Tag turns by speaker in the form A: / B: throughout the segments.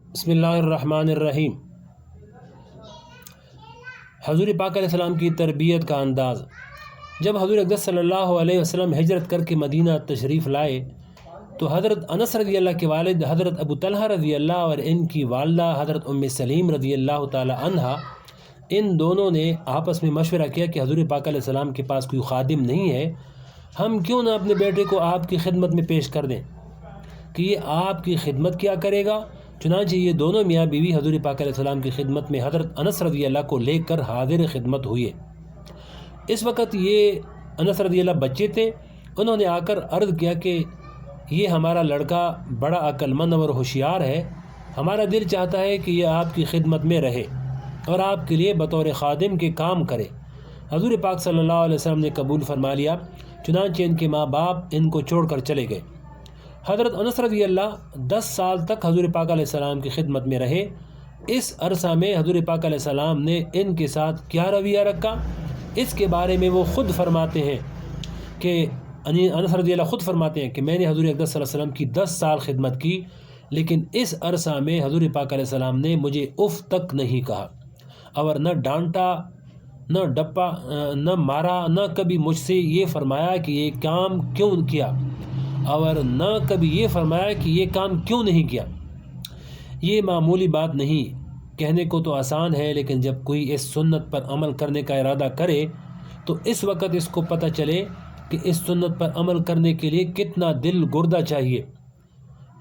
A: بسم اللہ الرحمن الرحیم۔ حضور پاک علیہ السلام کی تربیت کا انداز۔ جب حضور اقدس صلی اللہ علیہ وسلم ہجرت کر کے مدینہ تشریف لائے تو حضرت انس رضی اللہ کے والد حضرت ابو طلحہ رضی اللہ اور ان کی والدہ حضرت ام سلیم رضی اللہ تعالی عنہا، ان دونوں نے آپس میں مشورہ کیا کہ حضور پاک علیہ السلام کے پاس کوئی خادم نہیں ہے، ہم کیوں نہ اپنے بیٹے کو آپ کی خدمت میں پیش کر دیں کہ یہ آپ کی خدمت کیا کرے گا۔ چنانچہ یہ دونوں میاں بیوی حضور پاک علیہ السلام کی خدمت میں حضرت انس رضی اللہ کو لے کر حاضر خدمت ہوئے۔ اس وقت یہ انس رضی اللہ بچے تھے، انہوں نے آ کر عرض کیا کہ یہ ہمارا لڑکا بڑا عقل مند اور ہوشیار ہے، ہمارا دل چاہتا ہے کہ یہ آپ کی خدمت میں رہے اور آپ کے لیے بطور خادم کے کام کرے۔ حضور پاک صلی اللہ علیہ وسلم نے قبول فرما لیا، چنانچہ ان کے ماں باپ ان کو چھوڑ کر چلے گئے۔ حضرت انس رضی اللہ 10 سال تک حضور پاک علیہ السلام کی خدمت میں رہے۔ اس عرصہ میں حضور پاک علیہ السلام نے ان کے ساتھ کیا رویہ رکھا، اس کے بارے میں وہ خود فرماتے ہیں کہ انس رضی اللہ خود فرماتے ہیں کہ میں نے حضور اقدس صلی اللہ علیہ وسلم کی 10 سال خدمت کی، لیکن اس عرصہ میں حضور پاک علیہ السلام نے مجھے اف تک نہیں کہا اور نہ ڈانٹا، نہ ڈپا، نہ مارا، نہ کبھی مجھ سے یہ فرمایا کہ یہ کام کیوں کیا اور نہ کبھی یہ فرمایا کہ یہ کام کیوں نہیں کیا۔ یہ معمولی بات نہیں، کہنے کو تو آسان ہے، لیکن جب کوئی اس سنت پر عمل کرنے کا ارادہ کرے تو اس وقت اس کو پتہ چلے کہ اس سنت پر عمل کرنے کے لیے کتنا دل گردہ چاہیے۔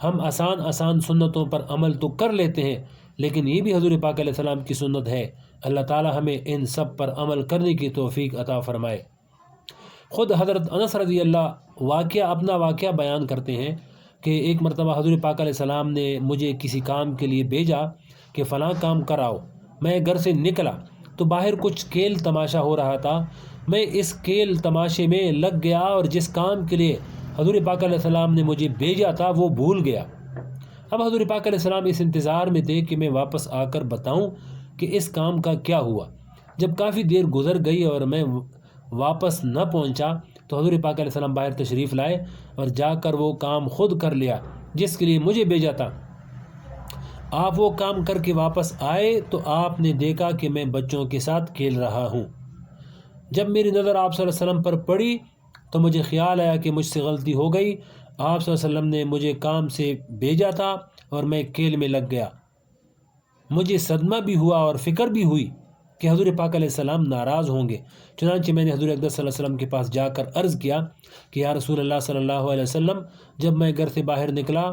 A: ہم آسان سنتوں پر عمل تو کر لیتے ہیں، لیکن یہ بھی حضور پاک علیہ السلام کی سنت ہے۔ اللہ تعالی ہمیں ان سب پر عمل کرنے کی توفیق عطا فرمائے۔ خود حضرت انس رضی اللہ اپنا واقعہ بیان کرتے ہیں کہ ایک مرتبہ حضور پاک علیہ السلام نے مجھے کسی کام کے لیے بھیجا کہ فلاں کام کراؤ۔ میں گھر سے نکلا تو باہر کچھ کھیل تماشا ہو رہا تھا، میں اس کھیل تماشے میں لگ گیا اور جس کام کے لیے حضور پاک علیہ السلام نے مجھے بھیجا تھا وہ بھول گیا۔ اب حضور پاک علیہ السلام اس انتظار میں تھے کہ میں واپس آ کر بتاؤں کہ اس کام کا کیا ہوا۔ جب کافی دیر گزر گئی اور میں واپس نہ پہنچا تو حضور پاک علیہ السلام باہر تشریف لائے اور جا کر وہ کام خود کر لیا جس کے لیے مجھے بھیجا تھا۔ آپ وہ کام کر کے واپس آئے تو آپ نے دیکھا کہ میں بچوں کے ساتھ کھیل رہا ہوں۔ جب میری نظر آپ صلی اللہ علیہ وسلم پر پڑی تو مجھے خیال آیا کہ مجھ سے غلطی ہو گئی، آپ صلی اللہ علیہ وسلم نے مجھے کام سے بھیجا تھا اور میں کھیل میں لگ گیا۔ مجھے صدمہ بھی ہوا اور فکر بھی ہوئی کہ حضور پاک علیہ السلام ناراض ہوں گے۔ چنانچہ میں نے حضور اقدس صلی اللہ علیہ وسلم کے پاس جا کر عرض کیا کہ یا رسول اللہ صلی اللہ علیہ وسلم، جب میں گھر سے باہر نکلا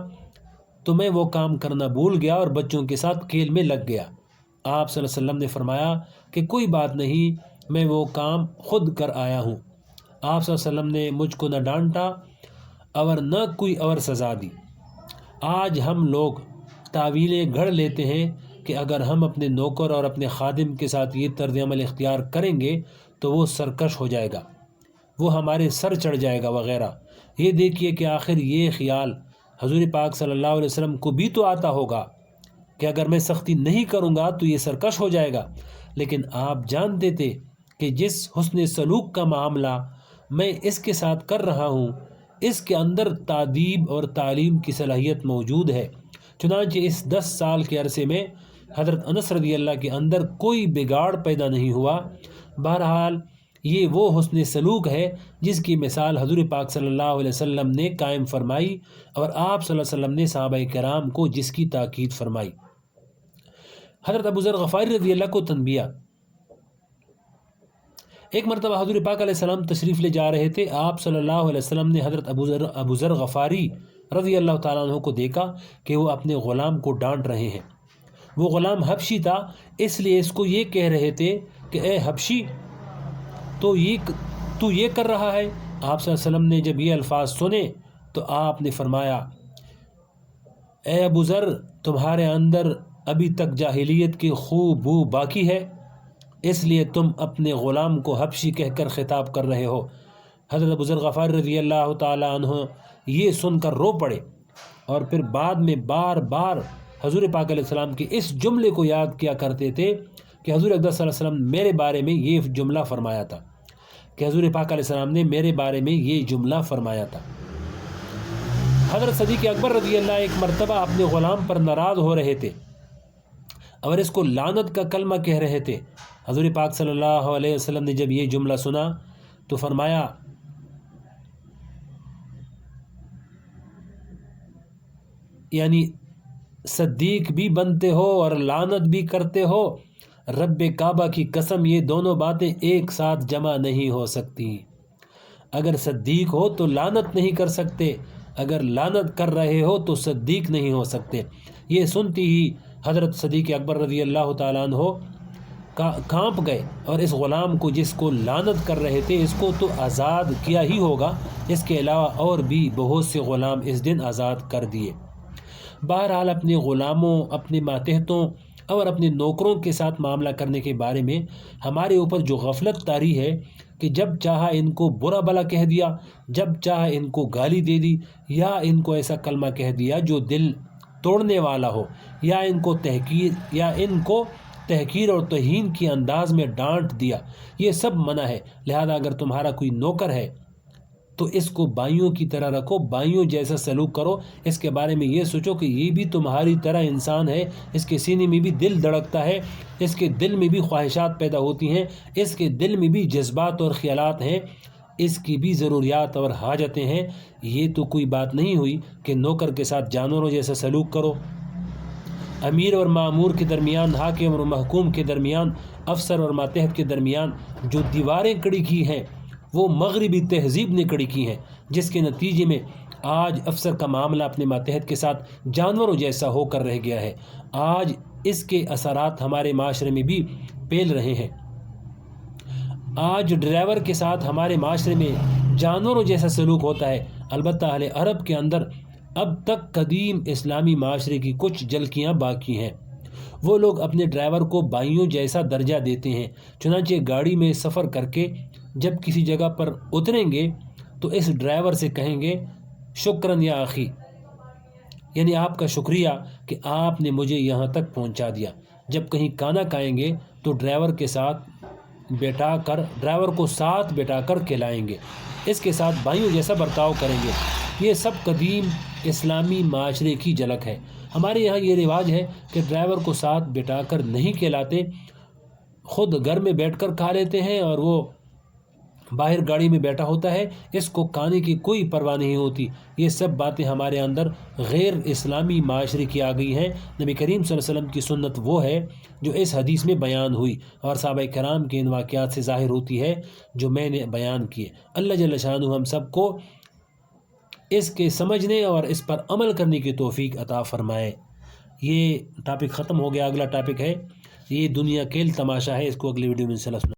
A: تو میں وہ کام کرنا بھول گیا اور بچوں کے ساتھ کھیل میں لگ گیا۔ آپ صلی اللہ علیہ وسلم نے فرمایا کہ کوئی بات نہیں، میں وہ کام خود کر آیا ہوں۔ آپ صلی اللہ علیہ وسلم نے مجھ کو نہ ڈانٹا اور نہ کوئی اور سزا دی۔ آج ہم لوگ تعویلیں گھڑ لیتے ہیں کہ اگر ہم اپنے نوکر اور اپنے خادم کے ساتھ یہ طرز عمل اختیار کریں گے تو وہ سرکش ہو جائے گا، وہ ہمارے سر چڑھ جائے گا وغیرہ۔ یہ دیکھیے کہ آخر یہ خیال حضور پاک صلی اللہ علیہ وسلم کو بھی تو آتا ہوگا کہ اگر میں سختی نہیں کروں گا تو یہ سرکش ہو جائے گا، لیکن آپ جانتے تھے کہ جس حسن سلوک کا معاملہ میں اس کے ساتھ کر رہا ہوں اس کے اندر تادیب اور تعلیم کی صلاحیت موجود ہے۔ چنانچہ اس 10 سال کے عرصے میں حضرت انس رضی اللہ کے اندر کوئی بگاڑ پیدا نہیں ہوا۔ بہرحال یہ وہ حسن سلوک ہے جس کی مثال حضور پاک صلی اللہ علیہ وسلم نے قائم فرمائی اور آپ صلی اللہ علیہ وسلم نے صحابہ کرام کو جس کی تاکید فرمائی۔ حضرت ابو ذر غفاری رضی اللہ کو تنبیہ۔ ایک مرتبہ حضور پاک علیہ السلام تشریف لے جا رہے تھے، آپ صلی اللہ علیہ وسلم نے حضرت ابو ذر غفاری رضی اللہ تعالیٰ عنہ کو دیکھا کہ وہ اپنے غلام کو ڈانٹ رہے ہیں۔ وہ غلام حبشی تھا، اس لیے اس کو یہ کہہ رہے تھے کہ اے حبشی، تو یہ کر رہا ہے۔ آپ صلی اللہ علیہ وسلم نے جب یہ الفاظ سنے تو آپ نے فرمایا اے ابو ذر، تمہارے اندر ابھی تک جاہلیت کی بو باقی ہے، اس لیے تم اپنے غلام کو حبشی کہہ کر خطاب کر رہے ہو۔ حضرت ابو ذر غفاری رضی اللہ تعالیٰ عنہ یہ سن کر رو پڑے اور پھر بعد میں بار بار حضور پاک علیہ السلام کے اس جملے کو یاد کیا کرتے تھے کہ حضور اقدس صلی اللہ علیہ وسلم میرے بارے میں یہ جملہ فرمایا تھا، کہ حضور پاک علیہ السلام نے میرے بارے میں یہ جملہ فرمایا تھا۔ حضرت صدیق اکبر رضی اللہ ایک مرتبہ اپنے غلام پر ناراض ہو رہے تھے اور اس کو لعنت کا کلمہ کہہ رہے تھے۔ حضور پاک صلی اللہ علیہ وسلم نے جب یہ جملہ سنا تو فرمایا یعنی صدیق بھی بنتے ہو اور لعنت بھی کرتے ہو، رب کعبہ کی قسم یہ دونوں باتیں ایک ساتھ جمع نہیں ہو سکتی۔ اگر صدیق ہو تو لعنت نہیں کر سکتے، اگر لعنت کر رہے ہو تو صدیق نہیں ہو سکتے۔ یہ سنتی ہی حضرت صدیق اکبر رضی اللہ تعالیٰ عنہ کانپ گئے اور اس غلام کو جس کو لعنت کر رہے تھے اس کو تو آزاد کیا ہی ہوگا، اس کے علاوہ اور بھی بہت سے غلام اس دن آزاد کر دیے۔ بہرحال اپنے غلاموں، اپنے ماتحتوں اور اپنے نوکروں کے ساتھ معاملہ کرنے کے بارے میں ہمارے اوپر جو غفلت طاری ہے کہ جب چاہا ان کو برا بھلا کہہ دیا، جب چاہا ان کو گالی دے دی، یا ان کو ایسا کلمہ کہہ دیا جو دل توڑنے والا ہو، یا ان کو تحقیر اور توہین کی انداز میں ڈانٹ دیا، یہ سب منع ہے۔ لہذا اگر تمہارا کوئی نوکر ہے تو اس کو بھائیوں کی طرح رکھو، بھائیوں جیسا سلوک کرو، اس کے بارے میں یہ سوچو کہ یہ بھی تمہاری طرح انسان ہے، اس کے سینے میں بھی دل دھڑکتا ہے، اس کے دل میں بھی خواہشات پیدا ہوتی ہیں، اس کے دل میں بھی جذبات اور خیالات ہیں، اس کی بھی ضروریات اور حاجتیں ہیں۔ یہ تو کوئی بات نہیں ہوئی کہ نوکر کے ساتھ جانوروں جیسا سلوک کرو۔ امیر اور مامور کے درمیان، حاکم اور محکوم کے درمیان، افسر اور ماتحت کے درمیان جو دیواریں کھڑی کی ہیں وہ مغربی تہذیب نے کھڑی کی ہیں، جس کے نتیجے میں آج افسر کا معاملہ اپنے ماتحت کے ساتھ جانوروں جیسا ہو کر رہ گیا ہے۔ آج اس کے اثرات ہمارے معاشرے میں بھی پھیل رہے ہیں۔ آج ڈرائیور کے ساتھ ہمارے معاشرے میں جانوروں جیسا سلوک ہوتا ہے۔ البتہ اہل عرب کے اندر اب تک قدیم اسلامی معاشرے کی کچھ جھلکیاں باقی ہیں۔ وہ لوگ اپنے ڈرائیور کو بھائیوں جیسا درجہ دیتے ہیں، چنانچہ گاڑی میں سفر کر کے جب کسی جگہ پر اتریں گے تو اس ڈرائیور سے کہیں گے شکراً یا اخی، یعنی آپ کا شکریہ کہ آپ نے مجھے یہاں تک پہنچا دیا۔ جب کہیں کھانا کھائیں گے تو ڈرائیور کو ساتھ بٹھا کر کھلائیں گے، اس کے ساتھ بھائیوں جیسا برتاؤ کریں گے۔ یہ سب قدیم اسلامی معاشرے کی جھلک ہے۔ ہمارے یہاں یہ رواج ہے کہ ڈرائیور کو ساتھ بٹھا کر نہیں کھلاتے، خود گھر میں بیٹھ کر کھا لیتے ہیں اور وہ باہر گاڑی میں بیٹھا ہوتا ہے، اس کو کھانے کی کوئی پرواہ نہیں ہوتی۔ یہ سب باتیں ہمارے اندر غیر اسلامی معاشرے کی آ گئی ہیں۔ نبی کریم صلی اللہ علیہ وسلم کی سنت وہ ہے جو اس حدیث میں بیان ہوئی اور صحابہ کرام کے ان واقعات سے ظاہر ہوتی ہے جو میں نے بیان کیے۔ اللہ جل شانہ ہم سب کو اس کے سمجھنے اور اس پر عمل کرنے کی توفیق عطا فرمائے۔ یہ ٹاپک ختم ہو گیا۔ اگلا ٹاپک ہے یہ دنیا کھیل تماشا ہے، اس کو اگلی ویڈیو میں انشاءاللہ